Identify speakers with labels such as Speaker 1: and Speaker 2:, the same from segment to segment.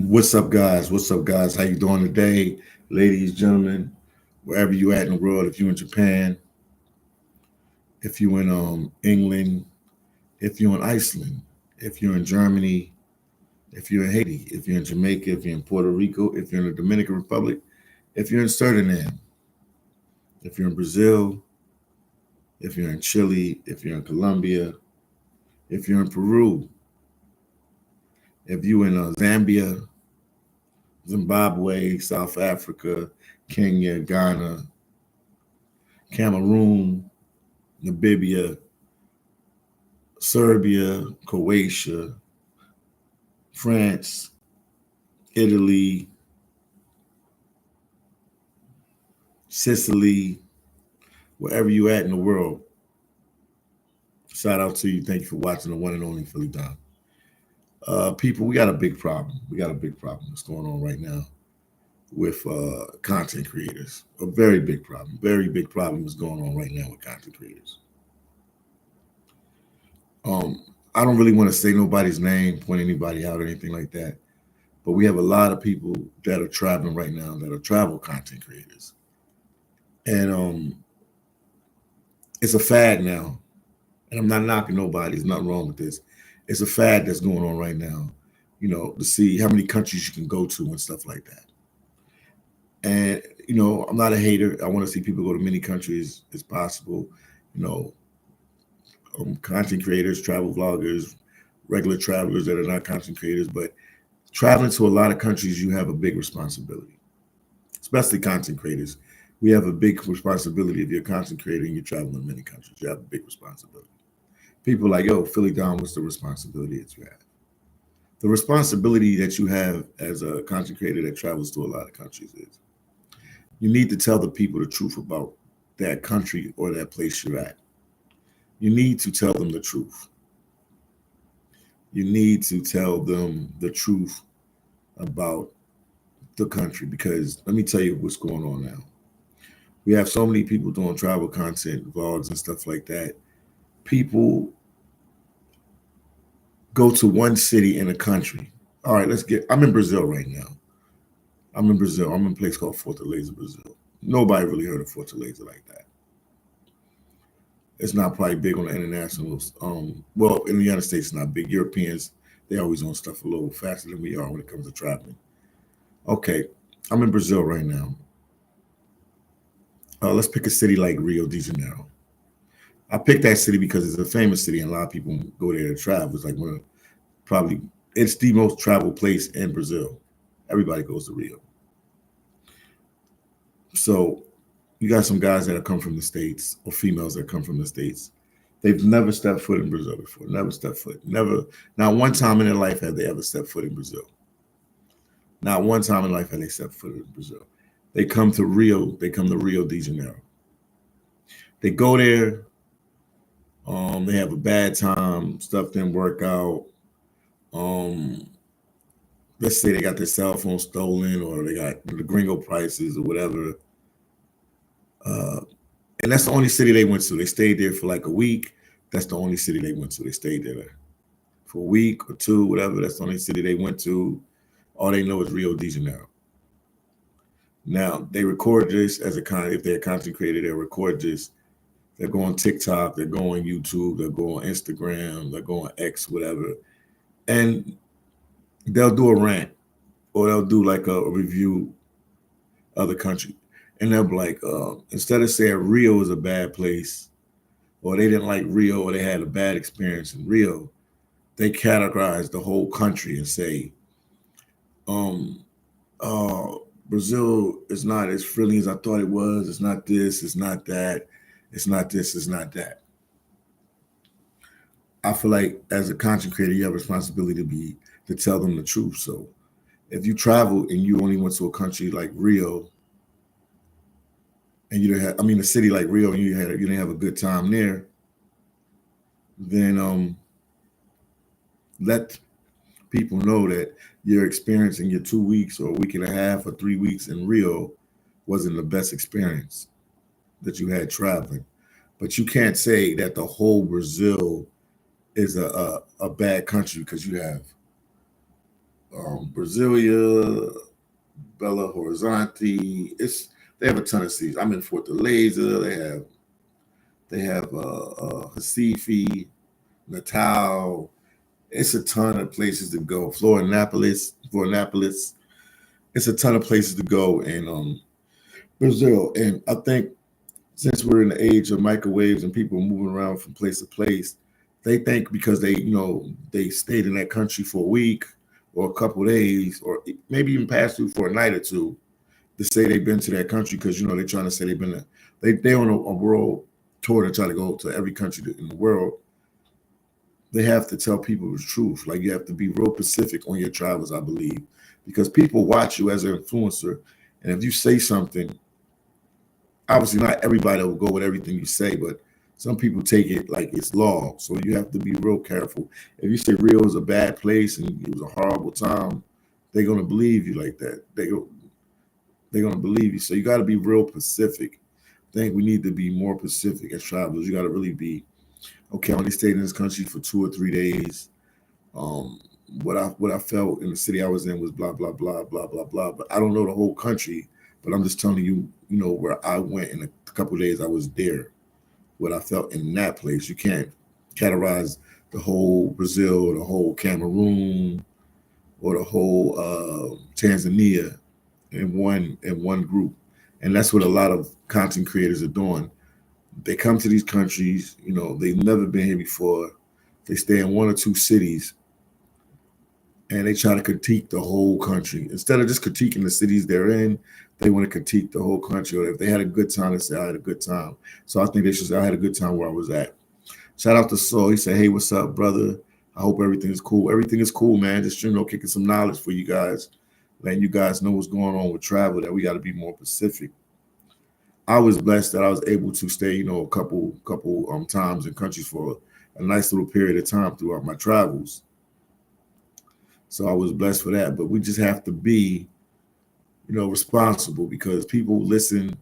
Speaker 1: What's up, guys? What's up, guys? How you doing today, ladies, gentlemen, wherever you at in the world? If you're in Japan, if you're in England, if you're in Iceland, if you're in Germany, if you're in Haiti, if you're in Jamaica, if you're in Puerto Rico, if you're in the Dominican Republic, if you're in Suriname, if you're in Brazil, if you're in Chile, if you're in Colombia, if you're in Peru, if you're in Zambia, Zimbabwe, South Africa, Kenya, Ghana, Cameroon, Namibia, Serbia, Croatia, France, Italy, Sicily, wherever you at in the world. Shout out to you. Thank you for watching the one and only phillydom. People, we got a big problem. We got a big problem that's going on right now with content creators. A very big problem. Very big problem is going on right now with content creators. I don't really want to say nobody's name, point anybody out or anything like that. But we have a lot of people that are traveling right now that are travel content creators. And it's a fad now. And I'm not knocking nobody. There's nothing wrong with this. It's a fad that's going on right now, to see how many countries you can go to and stuff like that. And, I'm not a hater. I want to see people go to many countries as possible. You know, content creators, travel vloggers, regular travelers that are not content creators. But traveling to a lot of countries, you have a big responsibility, especially content creators. We have a big responsibility if you're a content creator and you're traveling to many countries. You have a big responsibility. People are like, yo, phillydom, what's the responsibility that you have? The responsibility that you have as a content creator that travels to a lot of countries is you need to tell the people the truth about that country or that place you're at. You need to tell them the truth. You need to tell them the truth about the country, because let me tell you what's going on now. We have so many people doing travel content, vlogs and stuff like that. People go to one city in a country. All right, I'm in Brazil right now. I'm in Brazil. I'm in a place called Fortaleza, Brazil. Nobody really heard of Fortaleza like that. It's not probably big on the international. Well, in the United States, it's not big. Europeans, they always on stuff a little faster than we are when it comes to traveling. Okay, I'm in Brazil right now. Let's pick a city like Rio de Janeiro. I picked that city because it's a famous city and a lot of people go there to travel. It's like it's the most traveled place in Brazil. Everybody goes to Rio. So you got some guys that have come from the States or females that come from the States. They've never stepped foot in Brazil before. Never stepped foot. Never. Not one time in their life have they ever stepped foot in Brazil. Not one time in life have they stepped foot in Brazil. They come to Rio. They come to Rio de Janeiro. They go there. They have a bad time. Stuff didn't work out. Let's say they got their cell phone stolen, or they got the gringo prices or whatever. And that's the only city they went to. They stayed there for like a week. That's the only city they went to. They stayed there for a week or two, whatever. That's the only city they went to. All they know is Rio de Janeiro. Now, they record this as if they're a content creator, they'll record this. They'll go on TikTok, they'll go on YouTube, they'll go on Instagram, they'll go on X, whatever. And they'll do a rant, or they'll do like a review of the country. And they'll be like, instead of saying Rio is a bad place, or they didn't like Rio, or they had a bad experience in Rio, they categorize the whole country and say, Brazil is not as friendly as I thought it was. It's not this, it's not that, it's not this, it's not that. I feel like as a content creator, you have a responsibility to tell them the truth. So if you travel and you only went to a country like Rio, and a city like Rio, and you didn't have a good time there, then let people know that your experience in your 2 weeks or a week and a half or 3 weeks in Rio wasn't the best experience that you had traveling. But you can't say that the whole Brazil is a bad country because you have Brasilia, Belo Horizonte. They have a ton of cities. I'm in Fortaleza. They have Recife, Natal. It's a ton of places to go. Florianopolis. It's a ton of places to go in Brazil. And I think since we're in the age of microwaves and people moving around from place to place, they think because they stayed in that country for a week or a couple of days or maybe even passed through for a night or two to say they've been to that country because they're trying to say they've been they on a world tour to try to go to every country in the world. They have to tell people the truth. Like you have to be real specific on your travels, I believe, because people watch you as an influencer, and if you say something, obviously not everybody will go with everything you say, but some people take it like it's law. So you have to be real careful. If you say Rio is a bad place and it was a horrible time, they're gonna believe you like that. They're gonna believe you. So you got to be real specific. I think we need to be more specific as travelers. You got to really be okay. I only stayed in this country for 2 or 3 days. Um, what I felt in the city I was in was blah blah blah blah blah blah. But I don't know the whole country. But I'm just telling you, where I went in a couple of days I was there. What I felt in that place. You can't categorize the whole Brazil, or the whole Cameroon, or the whole Tanzania in one group. And that's what a lot of content creators are doing. They come to these countries, they've never been here before. They stay in one or two cities and they try to critique the whole country. Instead of just critiquing the cities they're in, they want to critique the whole country. Or if they had a good time, they say, I had a good time. So I think they should say, I had a good time where I was at. Shout out to Saul. He said, hey, what's up, brother? I hope everything is cool. Everything is cool, man. Just, kicking some knowledge for you guys, letting you guys know what's going on with travel, that we got to be more specific. I was blessed that I was able to stay, a couple times in countries for a nice little period of time throughout my travels. So I was blessed for that. But we just have to be, responsible because people listen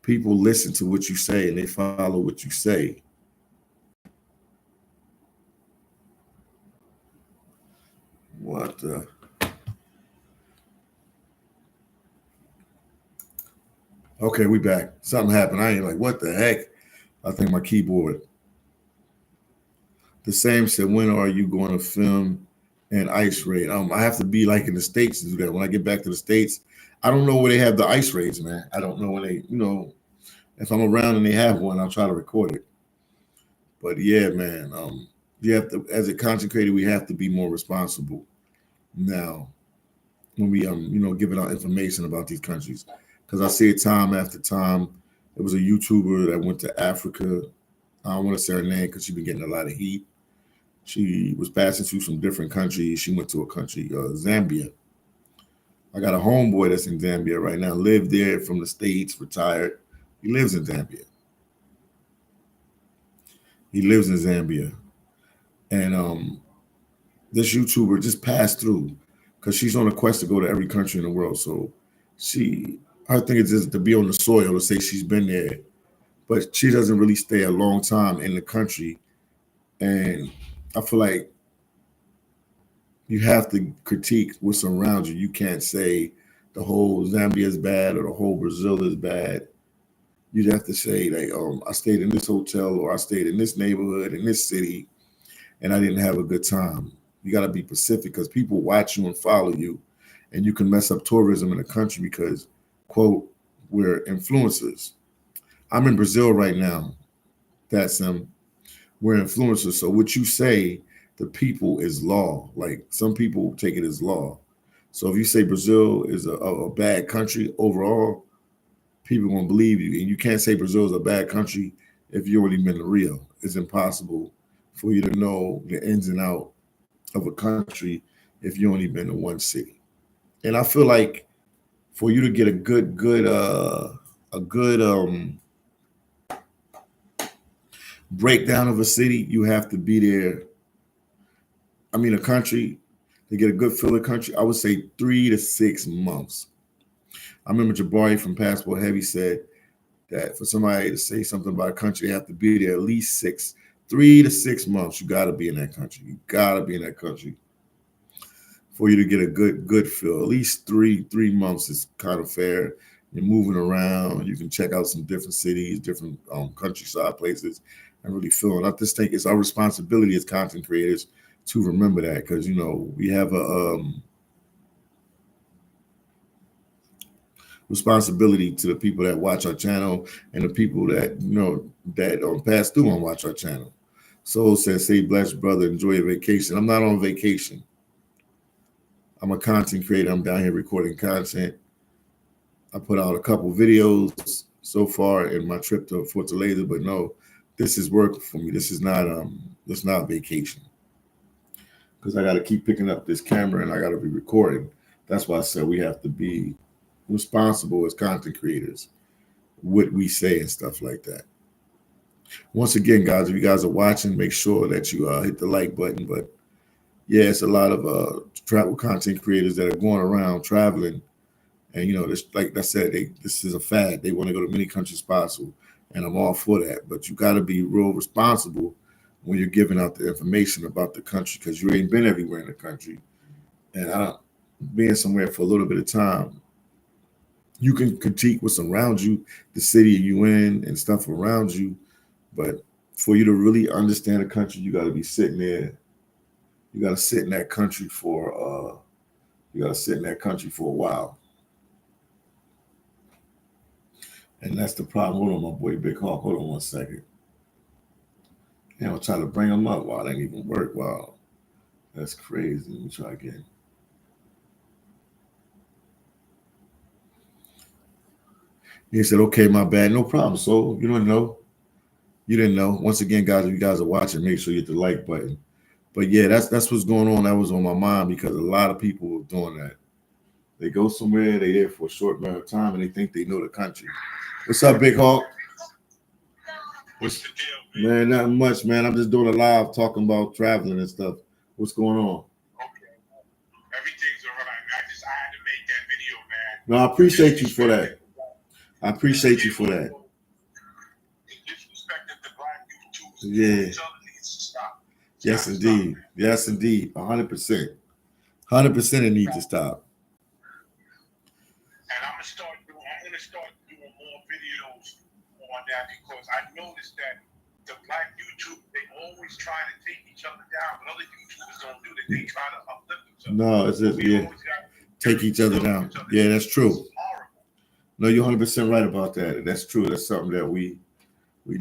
Speaker 1: to what you say and they follow what you say. What the? Okay, we back. Something happened. I ain't like, what the heck? I think my keyboard. The same said, when are you going to film an ice raid? I have to be like in the States to do that. When I get back to the States, I don't know where they have the ice raids, man. I don't know when if I'm around and they have one, I'll try to record it. But yeah, man, you have to, as a content creator, we have to be more responsible now when we giving out information about these countries, because I see it time after time. There was a YouTuber that went to Africa. I don't want to say her name because she's been getting a lot of heat. She was passing through some different countries. She went to a country, Zambia. I got a homeboy that's in Zambia right now. Lived there from the States, retired. He lives in Zambia. He lives in Zambia, and this YouTuber just passed through because she's on a quest to go to every country in the world. So her thing is just to be on the soil to say she's been there, but she doesn't really stay a long time in the country. And I feel like you have to critique what's around you. You can't say the whole Zambia is bad or the whole Brazil is bad. You'd have to say like, I stayed in this hotel or I stayed in this neighborhood in this city and I didn't have a good time. You got to be specific because people watch you and follow you, and you can mess up tourism in the country because, quote, we're influencers. I'm in Brazil right now. That's we're influencers. So what you say to people is law. Like some people take it as law. So if you say Brazil is a bad country overall, people gonna believe you. And you can't say Brazil is a bad country if you already been to Rio. It's impossible for you to know the ins and out of a country if you only been to one city. And I feel like for you to get a good breakdown of a city, you have to be there. I mean, a country to get a good feel of the country, I would say 3 to 6 months. I remember Jabari from Passport Heavy said that for somebody to say something about a country, they have to be there at least 3 to 6 months. You got to be in that country. You got to be in that country for you to get a good feel. At least three months is kind of fair. You're moving around. You can check out some different cities, different countryside places, and really feel it. I just think it's our responsibility as content creators to remember that, because we have a responsibility to the people that watch our channel and the people that that pass through and watch our channel. Soul says, "Say blessed brother, enjoy your vacation." I'm not on vacation. I'm a content creator. I'm down here recording content. I put out a couple videos so far in my trip to Fortaleza, but no, this is work for me. This is not vacation, because I got to keep picking up this camera and I got to be recording. That's why I said we have to be responsible as content creators, what we say and stuff like that. Once again, guys, if you guys are watching, make sure that you hit the like button. But yeah, it's a lot of travel content creators that are going around traveling, and this, like I said, this is a fad. They want to go to many countries as possible, and I'm all for that. But you got to be real responsible when you're giving out the information about the country, because you ain't been everywhere in the country. And being somewhere for a little bit of time, you can critique what's around you, the city you in, and stuff around you. But for you to really understand the country, you got to be sitting there. You got to sit in that country for. You got to sit in that country for a while. And that's the problem. Hold on, my boy Big Hawk. Hold on 1 second. And I'll try to bring him up. Wow, that didn't even work. Wow, that's crazy. Let me try again. He said, "Okay, my bad. No problem." So you don't know. You didn't know. Once again, guys, if you guys are watching, make sure you hit the like button. But yeah, that's what's going on. That was on my mind, because a lot of people are doing that. They go somewhere, they there for a short amount of time, and they think they know the country. What's up, Big Hawk?
Speaker 2: What's the deal,
Speaker 1: man? Not much, man. I'm just doing a live talking about traveling and stuff. What's going on?
Speaker 2: Okay. Everything's all right, man. I had to make that video, man.
Speaker 1: No, I appreciate you for that. I appreciate you for that.
Speaker 2: The disrespect of the black YouTubers.
Speaker 1: Yeah.
Speaker 2: Needs to stop.
Speaker 1: Yes, indeed. Yes, indeed. 100%. 100% it needs to stop.
Speaker 2: And I'm gonna start doing more videos on that, because I noticed that the black YouTube, they always try to take each other down, but other YouTubers don't do that. They try to uplift each other.
Speaker 1: No, it's just take each other down. Yeah, that's true. No, you're 100% right about that. That's true. That's something that we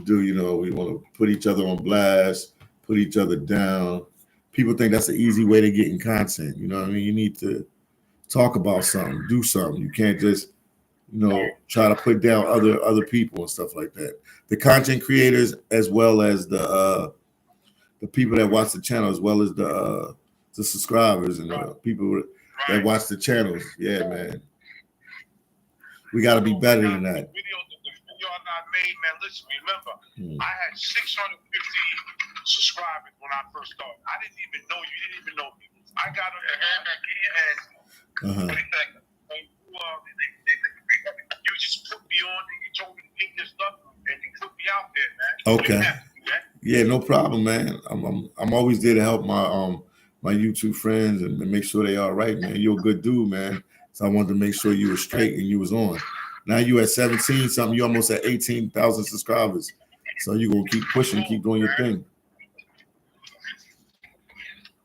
Speaker 1: do. We want to put each other on blast, put each other down. People think that's an easy way to get in content. You know what I mean? You need to talk about something, do something. You can't just, try to put down other people and stuff like that. The content creators, as well as the people that watch the channel, as well as the subscribers and the people that watch the channels. Yeah, man. We got to be better than that.
Speaker 2: The video I made, man, listen, remember, I had 650 subscribers when I first started. I didn't even know you. Didn't even know people. I got on and you just put me on and you told me to get this stuff and you put me out there, man.
Speaker 1: Okay. Yeah, no problem, man. I'm always there to help my YouTube friends and make sure they all right, man. You're a good dude, man. So I wanted to make sure you were straight and you was on. Now you at 17 something. You almost at 18,000 subscribers. So you're gonna keep pushing, keep doing your thing.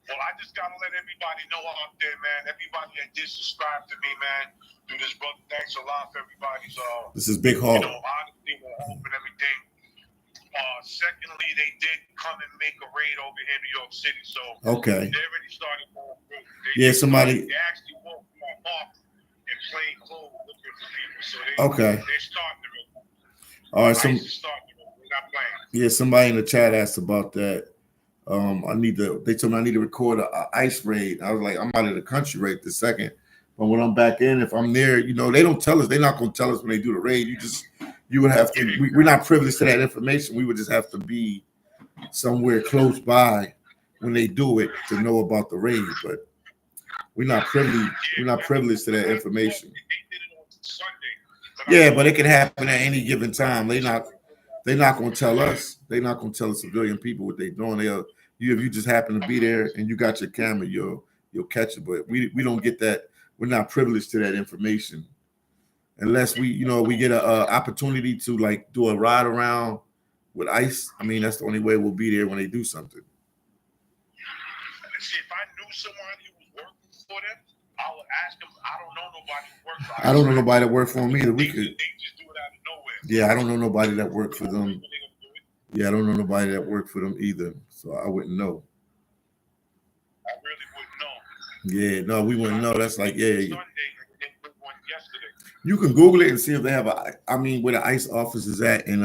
Speaker 2: Well, I just gotta let everybody know out there, man. Everybody that did subscribe to me, man. Do this, brother. Thanks a lot for everybody's
Speaker 1: this is Big Hawk.
Speaker 2: Honesty and hope and everything. Secondly, they did come and make a raid over here in New York City, so
Speaker 1: okay.
Speaker 2: They already started going through.
Speaker 1: Yeah, somebody.
Speaker 2: They actually walked my park and played clothes looking for people, so they're starting to really.
Speaker 1: All right,
Speaker 2: They're not playing.
Speaker 1: Yeah, somebody in the chat asked about that. They told me I need to record an ice raid. I was like, I'm out of the country right this second. But when I'm back in, if I'm there, they don't tell us. They're not going to tell us when they do the raid. You would have to. We're not privileged to that information. We would just have to be somewhere close by when they do it to know about the raid. But we're not privileged. We're not privileged to that information. Yeah, but it can happen at any given time. They're not going to tell us. They're not going to tell the civilian people what they're doing. If you just happen to be there and you got your camera, you're you'll catch it. But we don't get that. We're not privileged to that information unless we get a opportunity to like do a ride around with ICE. I mean, that's the only way we'll be there when they do something.
Speaker 2: See, if I knew somebody who was working for them, I would ask them. I don't know nobody who works for ICE.
Speaker 1: I don't know nobody that worked for them either. We could.
Speaker 2: They just do it out of nowhere.
Speaker 1: Yeah, I don't know nobody that worked for them. Yeah, I don't know nobody that worked for them either, so I wouldn't know.
Speaker 2: I really wouldn't know.
Speaker 1: Yeah, no, we wouldn't know. That's like, yeah.
Speaker 2: Sunday, they put one yesterday.
Speaker 1: You can Google it and see if they have where the ICE office is at in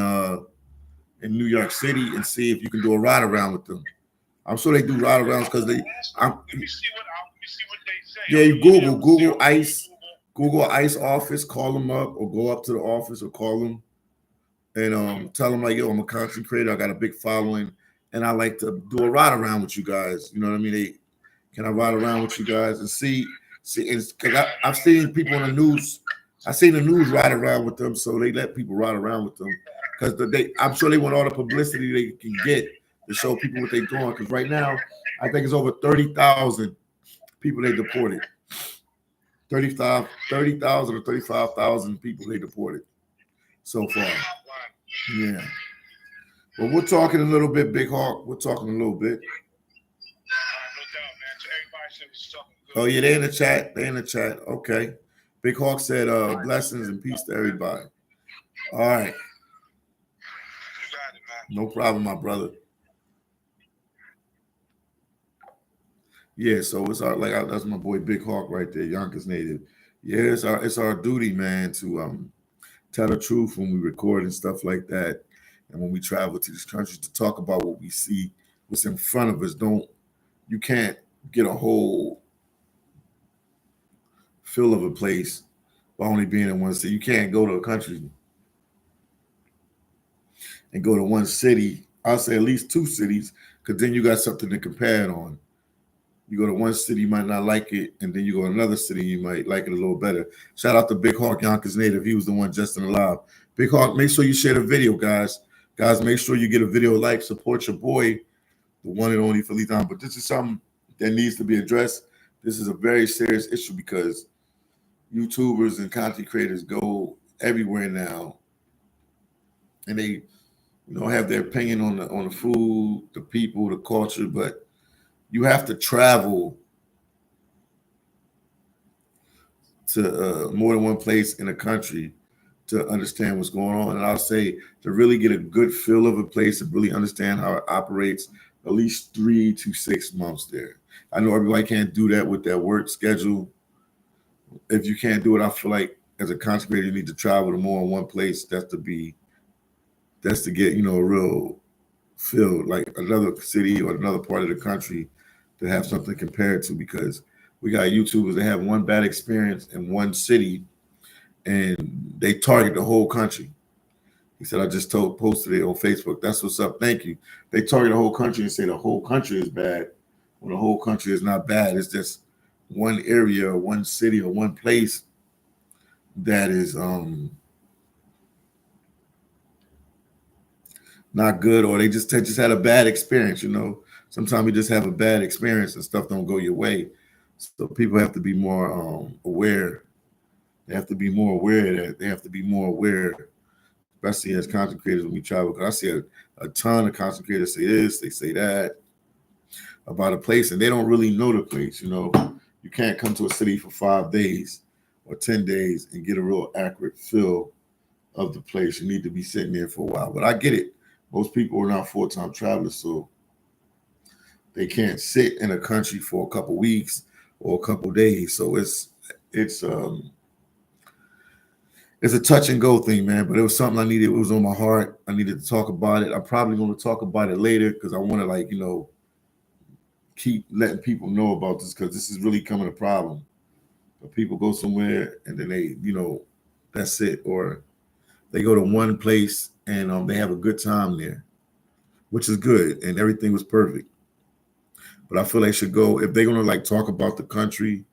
Speaker 1: New York City, and see if you can do a ride around with them. I'm sure they do ride arounds because they.
Speaker 2: Let me see what they say.
Speaker 1: Yeah, you Google ICE office, call them up, or go up to the office or call them and tell them like, yo, I'm a content creator, I got a big following, and I like to do a ride around with you guys. You know what I mean? Can I ride around with you guys and see? Because I've seen people on the news. I seen the news ride around with them, so they let people ride around with them because I'm sure they want all the publicity they can get to show people what they're doing. Because right now, I think it's over 30,000 people they deported. 30,000 or 35,000 people they deported so far. Yeah. Well, we're talking a little bit, Big Hawk. We're talking a little bit. Oh, yeah, they're in the chat. They're in the chat. Okay. Big Hawk said blessings and peace to everybody. All right. No problem, my brother. Yeah, so it's that's my boy Big Hawk right there, Yonkers native. Yeah, it's our duty, man, to tell the truth when we record and stuff like that, and when we travel to these countries to talk about what we see, what's in front of us. You can't get a whole feel of a place by only being in one city. You can't go to a country and go to one city. I'll say at least two cities, because then you got something to compare it on. You go to one city, you might not like it, and then you go to another city, you might like it a little better. Shout out to Big Hawk, Yonkers native. He was the one just in the live. Big Hawk, make sure you share the video, guys. Guys, make sure you get a video like, support your boy, the one and only phillydom. But this is something that needs to be addressed. This is a very serious issue because YouTubers and content creators go everywhere now, and they, have their opinion on the food, the people, the culture, but you have to travel to more than one place in a country to understand what's going on. And I'll say to really get a good feel of a place and really understand how it operates, at least 3 to 6 months there. I know everybody can't do that with their work schedule. If you can't do it, I feel like as a content creator, you need to travel to more than one place. That's to get, a real feel, like another city or another part of the country to have something compared to, because we got YouTubers that have one bad experience in one city and they target the whole country. He said, I just posted it on Facebook. That's what's up. Thank you. They target the whole country and say the whole country is bad. Well, the whole country is not bad. It's just one area or one city or one place that is not good, or they just had a bad experience. Sometimes we just have a bad experience and stuff don't go your way. So people have to be more aware. They have to be more aware that they have to be more aware, especially as content creators when we travel. Because I see a ton of content creators say this, they say that about a place, and they don't really know the place. You can't come to a city for 5 days or 10 days and get a real accurate feel of the place. You need to be sitting there for a while. But I get it. Most people are not full-time travelers, so they can't sit in a country for a couple weeks or a couple days. So it's a touch and go thing, man. But it was something I needed. It was on my heart. I needed to talk about it. I'm probably going to talk about it later because I want to, keep letting people know about this, because this is really becoming a problem. But people go somewhere and then they, that's it. Or they go to one place and they have a good time there, which is good, and everything was perfect. But I feel they should go, if they're going to talk about the country,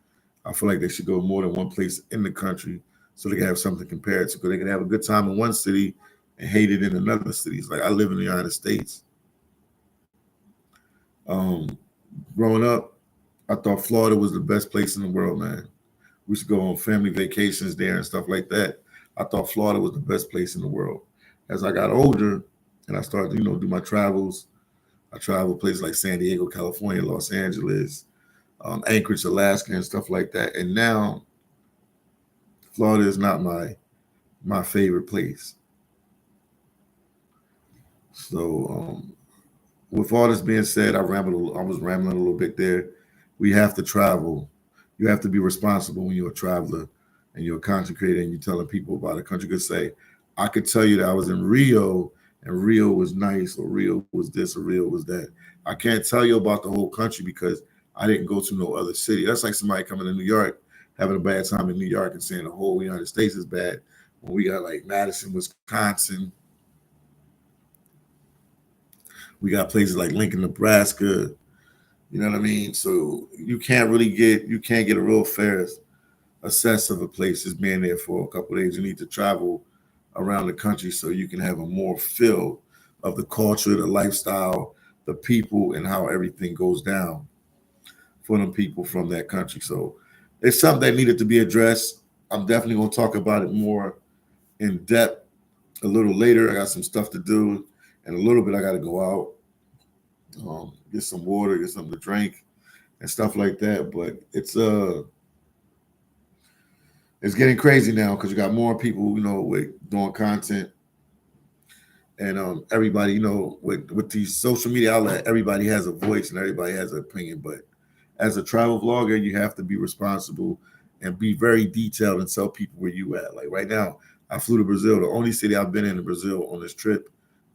Speaker 1: I feel like they should go more than one place in the country so they can have something compared to, because they can have a good time in one city and hate it in another city. It's like I live in the United States. Growing up, I thought Florida was the best place in the world, man. We used to go on family vacations there and stuff like that. I thought Florida was the best place in the world. As I got older and I started, do my travels, I traveled places like San Diego, California, Los Angeles, Anchorage, Alaska, and stuff like that. And now Florida is not my favorite place. So with all this being said, I was rambling a little bit there. We have to travel. You have to be responsible when you're a traveler and you're a content creator and you're telling people about a country. Could say, I could tell you that I was in Rio and Rio was nice, or Rio was this, or Rio was that. I can't tell you about the whole country because I didn't go to no other city. That's like somebody coming to New York, having a bad time in New York and saying the whole United States is bad. When we got like Madison, Wisconsin, we got places like Lincoln, Nebraska. You know what I mean? So you can't get a real fair assess of a place just being there for a couple of days. You need to travel around the country so you can have a more feel of the culture, the lifestyle, the people, and how everything goes down for them people from that country. So it's something that needed to be addressed. I'm definitely going to talk about it more in depth a little later. I got some stuff to do, and a little bit I got to go out, get some water, get something to drink, and stuff like that. But it's getting crazy now because you got more people, with doing content, and everybody, with these social media outlet, everybody has a voice and everybody has an opinion. But as a travel vlogger, you have to be responsible and be very detailed and tell people where you at. Like right now, I flew to Brazil. The only city I've been in Brazil on this trip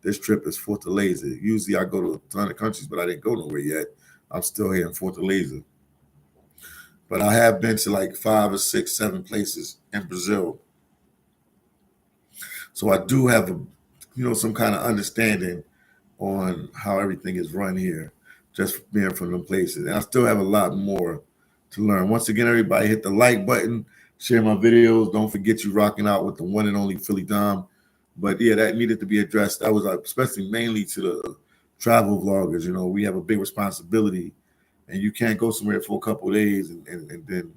Speaker 1: is Fortaleza. Usually I go to a ton of countries, but I didn't go nowhere yet. I'm still here in Fortaleza. But I have been to like 5 or 6, 7 places in Brazil. So I do have some kind of understanding on how everything is run here, just being from them places. And I still have a lot more to learn. Once again, everybody hit the like button, share my videos. Don't forget you rocking out with the one and only phillydom. But yeah, that needed to be addressed. That was especially mainly to the travel vloggers. We have a big responsibility, and you can't go somewhere for a couple of days and then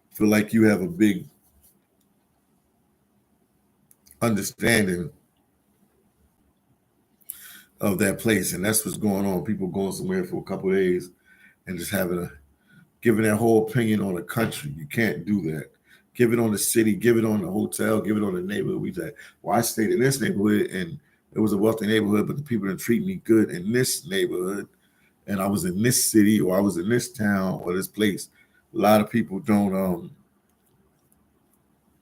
Speaker 1: feel like you have a big understanding of that place. And that's what's going on. People going somewhere for a couple of days and just giving their whole opinion on a country. You can't do that. Give it on the city, give it on the hotel, give it on the neighborhood. We say, well, I stayed in this neighborhood and it was a wealthy neighborhood, but the people didn't treat me good in this neighborhood. And I was in this city, or I was in this town, or this place. A lot of people don't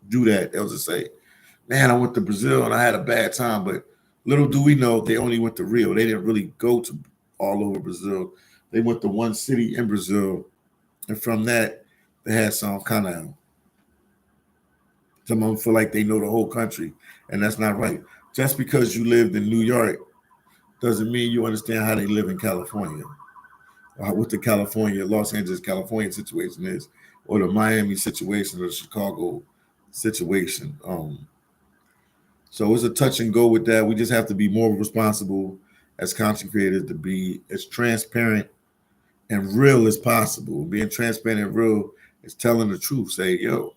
Speaker 1: do that. They'll just say, man, I went to Brazil and I had a bad time. But little do we know, they only went to Rio. They didn't really go to all over Brazil. They went to one city in Brazil. And from that, they had some kind of, some of them feel like they know the whole country. And that's not right. Just because you lived in New York doesn't mean you understand how they live in California, or what the California, Los Angeles, California situation is, or the Miami situation, or the Chicago situation. So it's a touch and go with that. We just have to be more responsible as content creators, to be as transparent and real as possible. Being transparent and real is telling the truth. Say, yo,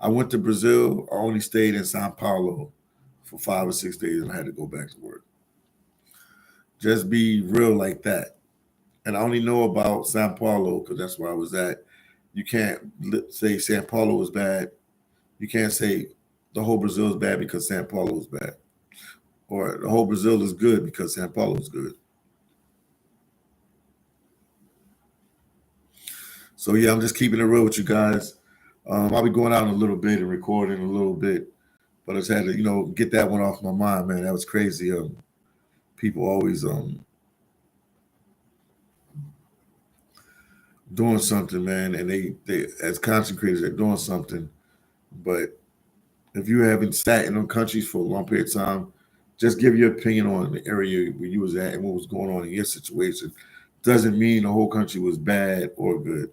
Speaker 1: I went to Brazil. I only stayed in Sao Paulo for 5 or 6 days and I had to go back to work. Just be real like that. And I only know about Sao Paulo because that's where I was at. You can't say Sao Paulo was bad. You can't say the whole Brazil is bad because Sao Paulo is bad. Or the whole Brazil is good because Sao Paulo is good. So yeah, I'm just keeping it real with you guys. I'll be going out in a little bit and recording a little bit, but I just had to, get that one off my mind, man. That was crazy. People always doing something, man, and they as content creators, they're doing something. But if you haven't sat in them countries for a long period of time, just give your opinion on the area where you was at and what was going on in your situation. Doesn't mean the whole country was bad or good.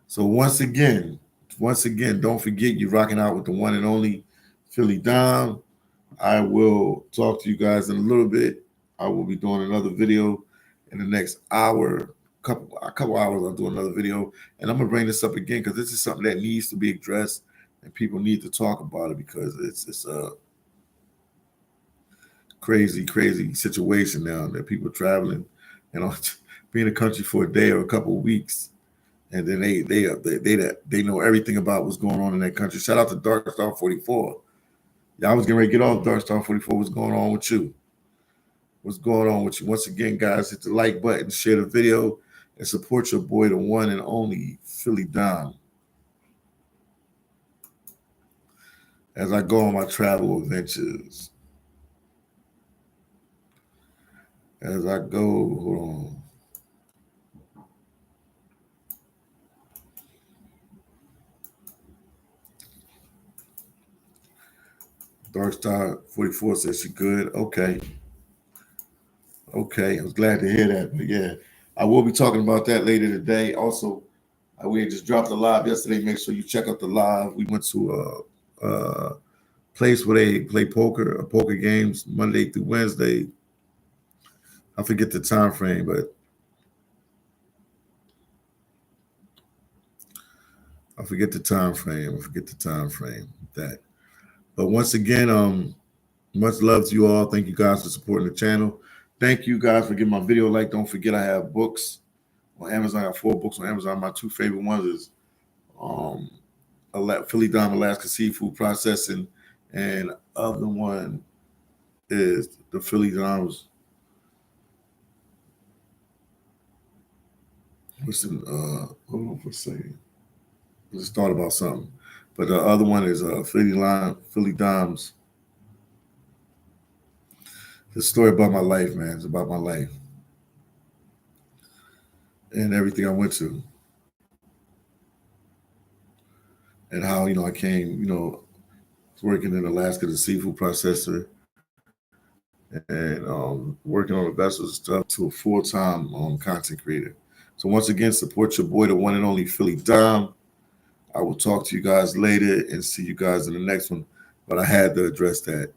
Speaker 1: So once again, don't forget you're rocking out with the one and only phillydom. I will talk to you guys in a little bit. I will be doing another video in the next hour. couple hours, I'll do another video, and I'm gonna bring this up again because this is something that needs to be addressed, and people need to talk about it because it's a crazy situation now that people traveling, you know, be in the country for a day or a couple of weeks, and then they know everything about what's going on in that country. Shout out to Dark Star 44. Y'all was getting ready to get off Dark Star 44. What's going on with you? What's going on with you? Once again, guys, hit the like button, share the video, and support your boy, the one and only phillydom, as I go on my travel adventures. As I go, hold on. Dark Star 44 says she good. Okay. I was glad to hear that. But yeah, I will be talking about that later today. Also, we had just dropped the live yesterday. Make sure you check out the live. We went to a place where they play poker games Monday through Wednesday. I forget the time frame, but I forget the time frame. That. But once again, much love to you all. Thank you guys for supporting the channel. Thank you guys for giving my video a like. Don't forget I have books on Amazon. I have 4 books on Amazon. My 2 favorite ones is phillydom Alaska Seafood Processing, and other one is the phillydoms. Hold on for a second. I just thought about something. But the other one is phillydoms. It's a story about my life, man. It's about my life and everything I went to, and how I came, working in Alaska, the seafood processor, and working on the vessels and stuff, to a full-time content creator. So once again, support your boy, the one and only phillydom. I will talk to you guys later and see you guys in the next one. But I had to address that.